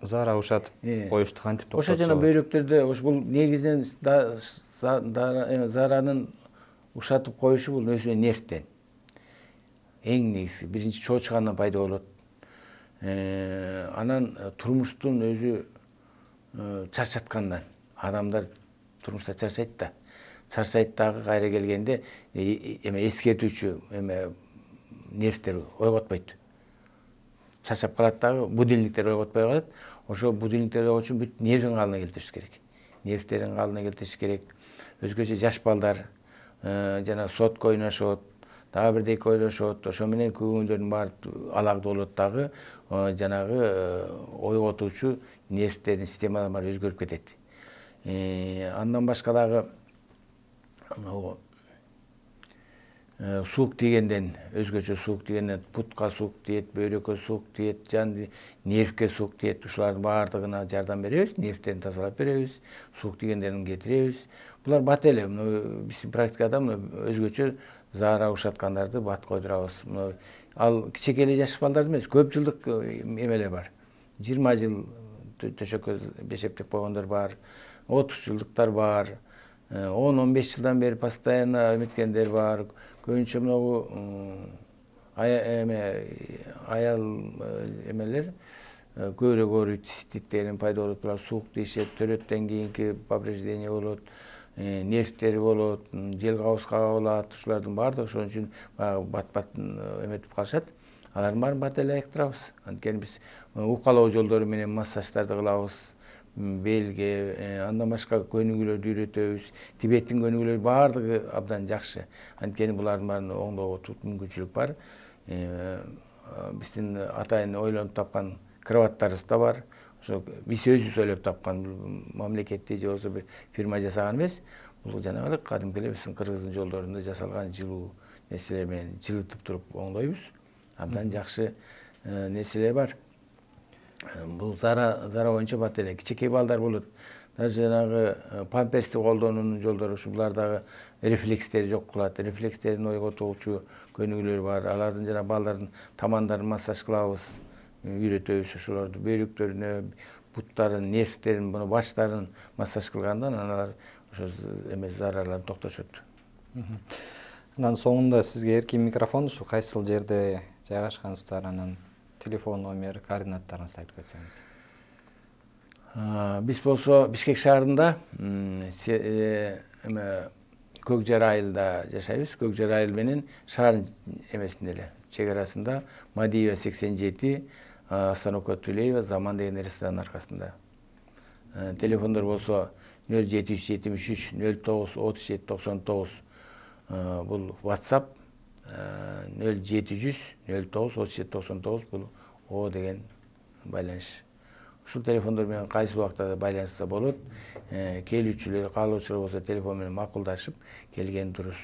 Зара ушатып коюшту кантип Ошо жана токтотсо болот? бөйрөктөрдө бул негизинен заранын ушатып коюшу бул өзүнө нервден. Эң негизги биринчи чоочугандан пайда болот. Анан турмуштун өзү чарчаткандан. Адамдар турмушта чарчайт да. Чарчайт дагы кайра келгенде эскертүүчү нервтер ойготпойт. Чарчап калат дагы, будильниктер ойготпой калат. Ошо будильниктер ойготуу үчүн бүт нервин калыбына келтириш керек. Нервтерин калыбына келтириш керек. Өзгөчө жаш балдар жана сотко ойношот, дагы бирдеке ойлошот. Ошо менен көңүлдөрүнүн баары алакты болот дагы, жанагы ойготуучу нервтердин системалары баары өзгөрүп кетет. Андан башка дагы суук тийгенден, өзгөчө суук тийгенден бутка суук тиет, бөйрөккө суук тиет, нервке суук тиет. Ушулардын баардыгына жардам беребиз, нервтерин тазалап беребиз, суук тийгендерин кетиребиз. Булар бат эле. Биздин практикада өзгөчө заара ушаткандарды бат койдурабыз. Ал кичине эле жаш балдар эмес, көп жылдык эмелер бар. 20 жыл төшөккө бешептеп койгондор бар, 30 жылдыктар бар, 10-15 жылдан бери постоянно эметкендер бар. Көбүнчө аял эмелер көбүрөөк ооруйт, циститтерин пайда болот, булар суук тийишет, төрөттөн кийинки повреждение болот, нервтери болот, жел кабыз кабылат, ушулардын баардыгы ошон үчүн баягы бат эметип калышат. Алардын баарын бат эле айыктырабыз. Анткени биз укалоо жолдору менен массаждарды кылабыз, белге, андан башка көнүгүүлөрдү үйрөтөбүз. Тибеттин көнүгүүлөрү баардыгы абдан жакшы. Анткени булардын баарын оңдоого тут мүмкүнчүлүк бар. Биздин атайын ойлонуп тапкан кроваттарыбыз да бар. Ошо биз өзүбүз ойлоп тапкан, мамлекетти же болбосо бир фирма жасаган эмес. Бул жанагы кадимки эле биздин Кыргыздын жолдорунда жасалган жылуу нерселер менен жылытып туруп оңдойбуз. Абдан жакшы нерселер бар. Бул зара боюнча бат эле. Кичинекей балдар болот. Даже жанагы памперсти колдонуунун жолдору ушулар дагы рефлекстери жок кылат. Рефлекстерин ойготуучу көнүгүүлөр бар. Алардын жана балдардын тамандарын массаж кылабыз, үйрөтөбүз ошолорду. Бөйрөктөрүнө, буттарын, нервтерин, баштарын массаж кылгандан алар ошо зарарларын токтошот. Андан соңунда сизге эркин микрофон, ушу кайсыл жерде жайгашкансыздар, анан телефон номер, координаттарыңызды айтып кетсеңиз. Биз болсо Бишкек шаарында Көк Жар айылда жашайбыз. Көк Жар айыл менен шаардын эмесинде эле, чек арасында Мадиева 87, остановка Тулеева, Заман деген ресторанын аркасында. Телефондор болсо 0773 09 37 99. Бул WhatsApp 0700 09 37 99 бул О деген байланыш. Ушул телефондор менен кайсы убакта байланышса болот. Келүүчүлөр, каалоочулар болсо телефон менен макулдашып келген дурус.